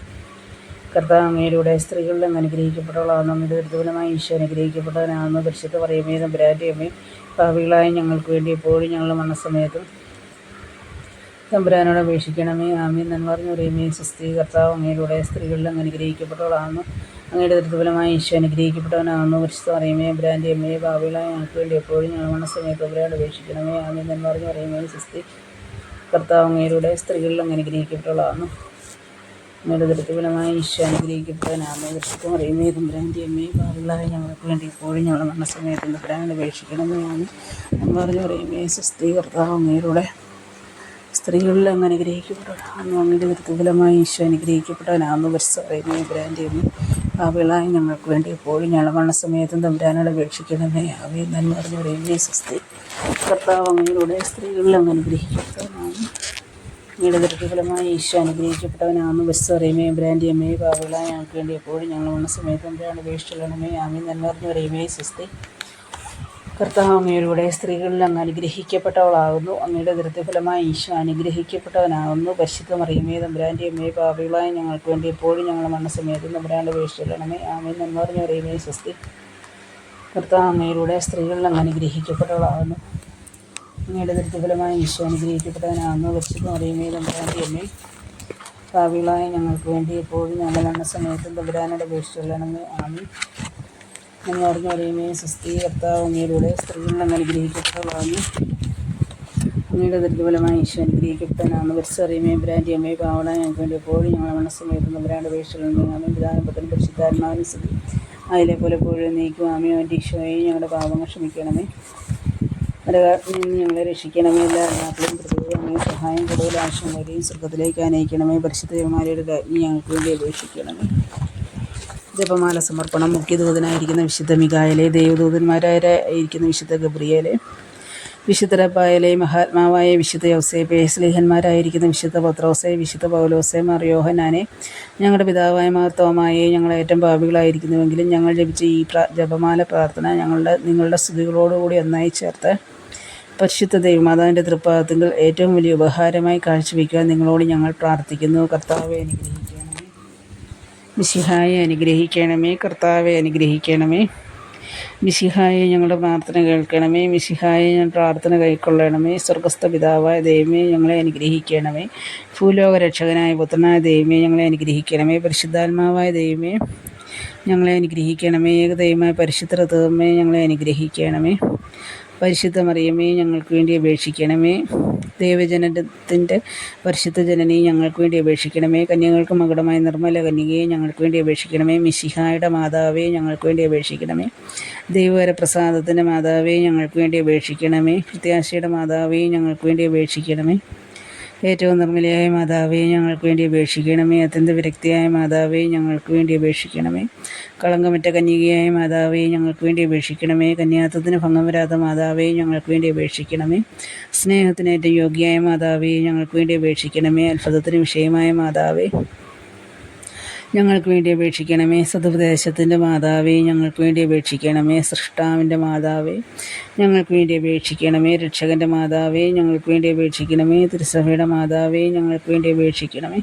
കർത്താവ് അങ്ങയുടെ സ്ത്രീകളിൽ അങ്ങ് അനുഗ്രഹിക്കപ്പെട്ടവളാകുന്നു. അങ്ങയുടെ ദുരിതഫലമായി ഈശോ അനുഗ്രഹിക്കപ്പെട്ടവനാകുന്നു. പരിശുദ്ധ മറിയമേ തമ്പുരാൻ്റെ അമ്മേ ഭാവികളായി ഞങ്ങൾക്ക് വേണ്ടി എപ്പോഴും ഞങ്ങളുടെ മരണസമയത്തും തമ്പുരാനോട് അപേക്ഷിക്കണമേ. ആമേൻ. എന്ന് പറഞ്ഞു പറയുമേ സ്വസ്തി. കർത്താവ് അങ്ങയുടെ സ്ത്രീകളിൽ അങ്ങ് അനുഗ്രഹിക്കപ്പെട്ടവളാകുന്നു. അങ്ങയുടെ ദുരിതഫലമായി ഈശോ അനുഗ്രഹിക്കപ്പെട്ടവനാകുന്നു. പരിശുദ്ധ മറിയമേ തമ്പുരാൻ്റെ അമ്മയെ ഭാവികളായി ഞങ്ങൾക്ക് വേണ്ടി എപ്പോഴും ഞങ്ങളുടെ മരണസമയത്ത് തമ്പുരാനോട് അപേക്ഷിക്കണമേ. ആമേൻ. എന്ന് പറഞ്ഞു പറയുമേ സ്വസ്തി. കർത്താവ് അങ്ങയുടെ സ്ത്രീകളിൽ അങ്ങ് അനുഗ്രഹിക്കപ്പെട്ടവളാകുന്നു. അങ്ങയുടെ ദുരിതഫലമായി ഈശോ അനുഗ്രഹിക്കപ്പെട്ടവനാകുന്നു. പരിശുദ്ധ മറിയമേ തമ്പുരാൻ്റെ അമ്മയെ ഭാവികളായി ഞങ്ങൾക്ക് വേണ്ടി എപ്പോഴും ഞങ്ങളുടെ മരണസമയത്ത് തമ്പുരാനോട് അപേക്ഷിക്കണമേ. ആമേൻ. എന്ന് പറഞ്ഞു പറയുമേ സ്വസ്തി. കർത്താവ് അങ്ങയുടെ സ്ത്രീകളിൽ അങ്ങ് അനുഗ്രഹിക്കപ്പെട്ടവനാകുന്നു. അങ്ങയുടെ ദുരിതഫലമായി ഈശോ അനുഗ്രഹിക്കപ്പെട്ടവനാകുന്നു. പരിശുദ്ധ മറിയമേ തമ്പുരാൻ്റെ അമ്മയെ ഭാവികളായി ഞങ്ങൾക്ക് വേണ്ടി എപ്പോഴും ഞങ്ങളുടെ മരണസമയത്തും തമ്പുരാനോട് അപേക്ഷിക്കണമേ. ആമേൻ. എന്ന് പറഞ്ഞു പറയുമേ സ്വസ്തി. കർത്താവ് അങ്ങയുടെ സ്ത്രീകളിൽ അങ്ങ് അനുഗ്രഹിക്കപ്പെട്ടവനാകുന്നു. അങ്ങയുടെ ദുരിതഫലമായി ഈശോ അനുഗ്രഹിക്കപ്പെട്ടവനാകുന്നു. പരിശുദ്ധ മറിയമേ തമ്പുരാൻ്റെ അമ്മയെ ഭാവികളായി ഞങ്ങൾക്ക് വേണ്ടി എപ്പോഴും ഞങ്ങളുടെ മരണസമയത്തും തമ്പുരാനോട് അപേക്ഷിക്കണമേ. ആമേൻ. എന്ന് പറഞ്ഞു പറയുമേ സ്വസ്തി. കർത്താവ് അങ്ങയുടെ സ്ത്രീകളിൽ അങ്ങ് അനുഗ്രഹിക്കപ്പെട്ടവളാകുന്നു. അങ്ങയുടെ ദുരിതഫലമായി ഈശോ അനുഗ്രഹിക്കപ്പെട്ടവനാകുന്നു. പരിശുദ്ധ മറിയമേ തമ്പുരാൻ്റെ അമ്മയെ ഭാവികളായി ഞങ്ങൾക്ക് വേണ്ടി എപ്പോഴും ഞങ്ങളുടെ മരണസമയത്തും തമ്പുരാനോട് അപേക്ഷിക്കണമേ. ആമേൻ. എന്ന് പറഞ്ഞു പറയുമേ സ്വസ്തി. കർത്താവ് അങ്ങയുടെ സ്ത്രീകളിൽ അങ്ങ് അനുഗ്രഹിക്കപ്പെട്ടവളാകുന്നു. അങ്ങയുടെ ദുരിതഫലമായി ഈശോ അനുഗ്രഹിക്കപ്പെട്ടവനാകുന്നു. പരിശുദ്ധ മറിയമേ തമ്പുരാൻ്റെ അമ്മയെ ഭാവികളായി ഞങ്ങൾക്ക് വേണ്ടി എപ്പോഴും ഞങ്ങളുടെ മരണസമയത്തും തമ്പുരാനോട് അപേക്ഷിക്കണമേ. ആമേൻ. എന്ന് പറഞ്ഞു പറയുമേ സ്വസ്തി. കർത്താവ് അങ്ങയുടെ സ്ത്രീകളിൽ അങ്ങ് അനുഗ്രഹിക്കപ്പെട്ടവളാകുന്നു. അങ്ങയുടെ ദുരിതഫലമായി ഈശോ അനുഗ്രഹിക്കപ്പെട്ടവനാകുന്നു. പരിശുദ്ധ മറിയമേ തമ്പുരാൻ്റെ അമ്മയെ ഭാവികളായി ഞങ്ങൾക്ക് വേണ്ടി എപ്പോഴും ഞങ്ങളുടെ മരണസമയത്തും തമ്പുരാനോട് അപേക്ഷിക്കണമേ. ആമേൻ. പിതാവിനും പുത്രനും പരിശുദ്ധാത്മാവിനും സ്തുതി. അതിലെ പോലെ എപ്പോഴും നയിക്കും. ആമേൻ. എൻ്റെ ഈശോയെ, ഞങ്ങളുടെ പാപങ്ങൾ ക്ഷമിക്കണമേ. നരകത്തിൽ നിന്ന് ഞങ്ങളെ രക്ഷിക്കണമേ. എല്ലാ ആത്മാക്കളെയും പ്രത്യേകം അങ്ങേ സഹായം കൂടുതൽ ആവശ്യമുള്ളവരെയും സ്വർഗത്തിലേക്ക് അനയിക്കണമേ. പരിശുദ്ധ ജപമാലയുടെ രാജ്ഞി ഞങ്ങൾക്ക് വേണ്ടി അപേക്ഷിക്കണമേ. ജപമാല സമർപ്പണം. മുഖ്യദൂതനായിരിക്കുന്ന വിശുദ്ധ മിഖായേലേ, ദേവദൂതന്മാരായിരിക്കുന്ന വിശുദ്ധ ഗബ്രിയേലേ, വിശുദ്ധ റഫായേലേ, മഹാത്മാവായ വിശുദ്ധ യൗസേപ്പേ, സ്ലീഹന്മാരായിരിക്കുന്ന വിശുദ്ധ പത്രോസേ, വിശുദ്ധ പൗലോസേ, മാർ യോഹന്നാനെ, ഞങ്ങളുടെ പിതാവായ മാർ തോമായെ, ഞങ്ങളേറ്റവും പാപികളായിരിക്കുന്നുവെങ്കിലും ഞങ്ങൾ ജപിച്ച ഈ ജപമാല പ്രാർത്ഥന നിങ്ങളുടെ സ്തുതികളോടുകൂടി ഒന്നായി ചേർത്ത് പരിശുദ്ധ ദൈവമാതാവിൻ്റെ തൃപ്പാദത്തിൽ ഏറ്റവും വലിയ ഉപഹാരമായി കാഴ്ചവെക്കുവാൻ നിങ്ങളോട് ഞങ്ങൾ പ്രാർത്ഥിക്കുന്നു. കർത്താവെ അനുഗ്രഹിക്കണമേ. മിശിഹായെ അനുഗ്രഹിക്കണമേ. കർത്താവെ അനുഗ്രഹിക്കണമേ. മിശിഹായെ ഞങ്ങളുടെ പ്രാർത്ഥന കേൾക്കണമേ. മിശിഹായെ ഞാൻ പ്രാർത്ഥന കൈക്കൊള്ളണമേ. സ്വർഗസ്ഥ പിതാവായ ദൈവമേ ഞങ്ങളെ അനുഗ്രഹിക്കണമേ. ഭൂലോക രക്ഷകനായ പുത്രനായ ദൈവമേ ഞങ്ങളെ അനുഗ്രഹിക്കണമേ. പരിശുദ്ധാത്മാവായ ദൈവമേ ഞങ്ങളെ അനുഗ്രഹിക്കണമേ. ഏകദൈവമായ പരിശുദ്ധ തൃത്വമേ ഞങ്ങളെ അനുഗ്രഹിക്കണമേ. പരിശുദ്ധ മറിയമേ ഞങ്ങൾക്ക് വേണ്ടി അപേക്ഷിക്കണമേ. ദൈവജനത്തിൻ്റെ പരിശുദ്ധ ജനനി ഞങ്ങൾക്ക് വേണ്ടി അപേക്ഷിക്കണമേ. കന്യകൾക്ക് മകുടമായ നിർമ്മല കന്യകയെ ഞങ്ങൾക്ക് വേണ്ടി അപേക്ഷിക്കണമേ. മിശിഹായുടെ മാതാവേ ഞങ്ങൾക്ക് വേണ്ടി അപേക്ഷിക്കണമേ. ദൈവവരപ്രസാദത്തിൻ്റെ മാതാവേ ഞങ്ങൾക്ക് വേണ്ടി അപേക്ഷിക്കണമേ. പ്രത്യാശയുടെ മാതാവേ ഞങ്ങൾക്ക് വേണ്ടി അപേക്ഷിക്കണമേ. ഏറ്റവും നിർമ്മലയായ മാതാവേ ഞങ്ങൾക്ക് വേണ്ടി അപേക്ഷിക്കണമേ. അത്യന്ത വിരക്തിയായ മാതാവേ ഞങ്ങൾക്ക് വേണ്ടി അപേക്ഷിക്കണമേ. കളങ്കമറ്റ കന്യകയായ മാതാവേ ഞങ്ങൾക്ക് വേണ്ടി അപേക്ഷിക്കണമേ. കന്യാത്വത്തിന് ഭംഗം വരാത്ത മാതാവേ ഞങ്ങൾക്ക് വേണ്ടി അപേക്ഷിക്കണമേ. സ്നേഹത്തിനേറ്റവും യോഗ്യയായ മാതാവേ ഞങ്ങൾക്ക് വേണ്ടി അപേക്ഷിക്കണമേ. അത്ഭുതത്തിന് വിഷയമായ മാതാവേ ഞങ്ങൾക്ക് വേണ്ടി അപേക്ഷിക്കണമേ. സതുപദേശത്തിൻ്റെ മാതാവേ ഞങ്ങൾക്ക് വേണ്ടി അപേക്ഷിക്കണമേ. സൃഷ്ടാവിൻ്റെ മാതാവേ ഞങ്ങൾക്ക് വേണ്ടി അപേക്ഷിക്കണമേ. രക്ഷകൻ്റെ മാതാവേ ഞങ്ങൾക്ക് വേണ്ടി അപേക്ഷിക്കണമേ. തിരുസഭയുടെ മാതാവേ ഞങ്ങൾക്ക് വേണ്ടി അപേക്ഷിക്കണമേ.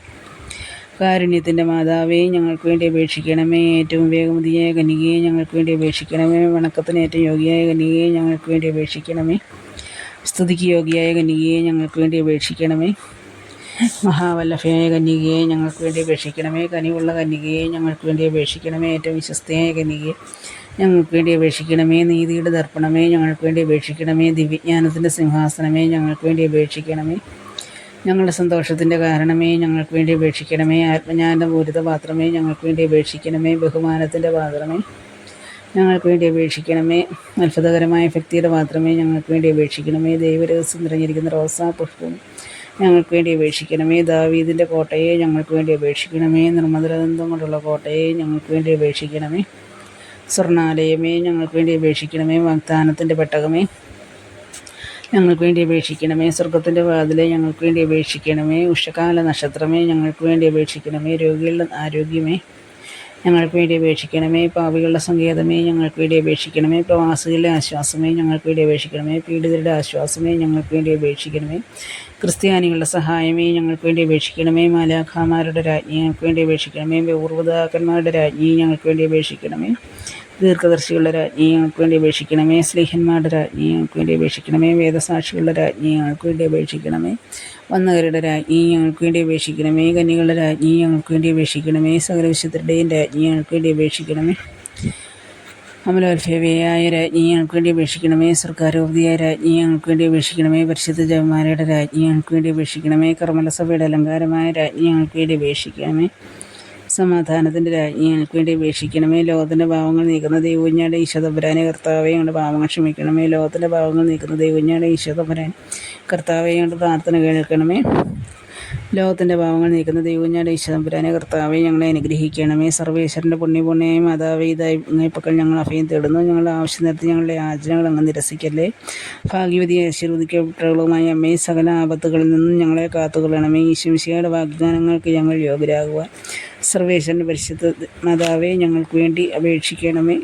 കാരുണ്യത്തിൻ്റെ മാതാവേ ഞങ്ങൾക്ക് വേണ്ടി അപേക്ഷിക്കണമേ. ഏറ്റവും വേഗമതിയായ കന്യകയെ ഞങ്ങൾക്ക് വേണ്ടി അപേക്ഷിക്കണമേ. വണക്കത്തിന് ഏറ്റവും യോഗ്യയായ കന്യകയെ ഞങ്ങൾക്ക് വേണ്ടി അപേക്ഷിക്കണമേ. സ്തുതിക്ക് യോഗ്യയായ കന്യകയെ ഞങ്ങൾക്ക് വേണ്ടി അപേക്ഷിക്കണമേ. മഹാവല്ലഭയായ കന്യകയെ ഞങ്ങൾക്ക് വേണ്ടി അപേക്ഷിക്കണമേ. കനിവുള്ള കന്യകയെ ഞങ്ങൾക്ക് വേണ്ടി അപേക്ഷിക്കണമേ. ഏറ്റവും വിശ്വസ്തയായ കന്യകയെ ഞങ്ങൾക്ക് വേണ്ടി അപേക്ഷിക്കണമേ. നീതിയുടെ ദർപ്പണമേ ഞങ്ങൾക്ക് വേണ്ടി അപേക്ഷിക്കണമേ. ദിവ്യജ്ഞാനത്തിൻ്റെ സിംഹാസനമേ ഞങ്ങൾക്ക് വേണ്ടി അപേക്ഷിക്കണമേ. ഞങ്ങളുടെ സന്തോഷത്തിൻ്റെ കാരണമേ ഞങ്ങൾക്ക് വേണ്ടി അപേക്ഷിക്കണമേ. ആത്മജ്ഞാനൻ്റെ പൂരിത പാത്രമേ ഞങ്ങൾക്ക് വേണ്ടി അപേക്ഷിക്കണമേ. ബഹുമാനത്തിൻ്റെ പാത്രമേ ഞങ്ങൾക്ക് വേണ്ടി അപേക്ഷിക്കണമേ. അത്ഭുതകരമായ ഭക്തിയുടെ പാത്രമേ ഞങ്ങൾക്ക് വേണ്ടി അപേക്ഷിക്കണമേ. ദൈവരഹസ്യം നിറഞ്ഞിരിക്കുന്ന റോസാ പുഷ്പം ഞങ്ങൾക്ക് വേണ്ടി അപേക്ഷിക്കണമേ. ദാവീദിൻ്റെ കോട്ടയെ ഞങ്ങൾക്ക് വേണ്ടി അപേക്ഷിക്കണമേ. നിർമ്മലദന്തം കൊണ്ടുള്ള കോട്ടയെ ഞങ്ങൾക്ക് വേണ്ടി അപേക്ഷിക്കണമേ. സ്വർണ്ണാലയമേ ഞങ്ങൾക്ക് വേണ്ടി അപേക്ഷിക്കണമേ. വാഗ്ദാനത്തിൻ്റെ പെട്ടകമേ ഞങ്ങൾക്ക് വേണ്ടി അപേക്ഷിക്കണമേ. സ്വർഗത്തിൻ്റെ വാതിലെ ഞങ്ങൾക്ക് വേണ്ടി അപേക്ഷിക്കണമേ. ഉഷകാല നക്ഷത്രമേ ഞങ്ങൾക്ക് വേണ്ടി അപേക്ഷിക്കണമേ. രോഗികളുടെ ആരോഗ്യമേ ഞങ്ങൾക്ക് വേണ്ടി അപേക്ഷിക്കണമേ. പാപികളുടെ സങ്കേതമേ ഞങ്ങൾക്ക് വേണ്ടി അപേക്ഷിക്കണമേ. പ്രവാസികളുടെ ആശ്വാസമേ ഞങ്ങൾക്ക് വേണ്ടി അപേക്ഷിക്കണമേ. പീഡിതരുടെ ആശ്വാസമേ ഞങ്ങൾക്ക് വേണ്ടി അപേക്ഷിക്കണമേ. ക്രിസ്ത്യാനികളുടെ സഹായമേ ഞങ്ങൾക്ക് വേണ്ടി അപേക്ഷിക്കണമേ. മാലാഖമാരുടെ രാജ്ഞി ഞങ്ങൾക്ക് വേണ്ടി അപേക്ഷിക്കണമേ. പൂർവ്വപിതാക്കന്മാരുടെ രാജ്ഞി ഞങ്ങൾക്ക് വേണ്ടി അപേക്ഷിക്കണമേ. ദീർഘദർശികളുടെ രാജ്ഞി ഞങ്ങൾക്ക് വേണ്ടി അപേക്ഷിക്കണമേ. സ്ലീഹന്മാരുടെ രാജ്ഞി ഞങ്ങൾക്ക് വേണ്ടി അപേക്ഷിക്കണമേ. വേദസാക്ഷികളുടെ രാജ്ഞി ഞങ്ങൾക്ക് വേണ്ടി അപേക്ഷിക്കണമേ. വന്നവരുടെ രാജ്ഞി ഞങ്ങൾക്ക് വേണ്ടി അപേക്ഷിക്കണമേ. കന്യകളുടെ രാജ്ഞി ഞങ്ങൾക്ക് വേണ്ടി അപേക്ഷിക്കണമേ. സകല വിശുദ്ധരുടെയും രാജ്ഞി ഞങ്ങൾക്ക് വേണ്ടി അപേക്ഷിക്കണമേ. അമലോത്ഭവയായ രാജ്ഞി ഞങ്ങൾക്ക് വേണ്ടി അപേക്ഷിക്കണമേ. സർക്കാരോപതിയായ രാജ്ഞി ഞങ്ങൾക്ക് വേണ്ടി അപേക്ഷിക്കണമേ. പരിശുദ്ധ ജപമാലയുടെ രാജ്ഞി ഞങ്ങൾക്ക് വേണ്ടി അപേക്ഷിക്കണമേ. കർമ്മലസഭയുടെ അലങ്കാരമായ രാജ്ഞി ഞങ്ങൾക്ക് വേണ്ടി അപേക്ഷിക്കണമേ. സമാധാനത്തിൻ്റെ രാജ്ഞി ഞങ്ങൾക്ക് വേണ്ടി അപേക്ഷിക്കണമേ. ലോകത്തിൻ്റെ പാവങ്ങൾ നീക്കുന്ന ദൈവകുഞ്ഞാടെ ഈശോതമ്പുരാനെ കർത്താവെ ഞങ്ങളുടെ പാവങ്ങൾ ക്ഷമിക്കണമേ. ലോകത്തിൻ്റെ പാവങ്ങൾ നീക്കുന്ന ദൈവകുഞ്ഞാടെ ഈശോതമ്പുരാൻ കർത്താവെ ഞങ്ങളുടെ പ്രാർത്ഥന കേൾക്കണമേ. ലോകത്തിൻ്റെ പാവങ്ങൾ നീക്കുന്ന ദൈവകുഞ്ഞാടെ ഈശോതമ്പുരാനെ കർത്താവെ ഞങ്ങളെ അനുഗ്രഹിക്കണമേ. സർവേശ്വരൻ്റെ പുണ്യപൂർണ്ണയായ മാതാവേ ഇതായി അങ്ങേപ്പക്കൽ ഞങ്ങൾ അഭയം തേടുന്നു. ഞങ്ങളുടെ ആവശ്യം നിർത്തി ഞങ്ങളുടെ യാചനകൾ അങ്ങ് നിരസിക്കല്ലേ. ഭാഗ്യവതിയെ ആശീർവദിക്കപ്പെട്ടവളുമായ അമ്മയെ സകല ആപത്തുകളിൽ നിന്നും ഞങ്ങളെ കാത്തുകൊള്ളണമേ. ഈശോമിശിഹായുടെ വാഗ്ദാനങ്ങൾക്ക് ഞങ്ങൾ യോഗ്യരാകുവാൻ സർവേശ്വരൻ്റെ പരിശുദ്ധ മാതാവേ ഞങ്ങൾക്ക് വേണ്ടി അപേക്ഷിക്കണമേ.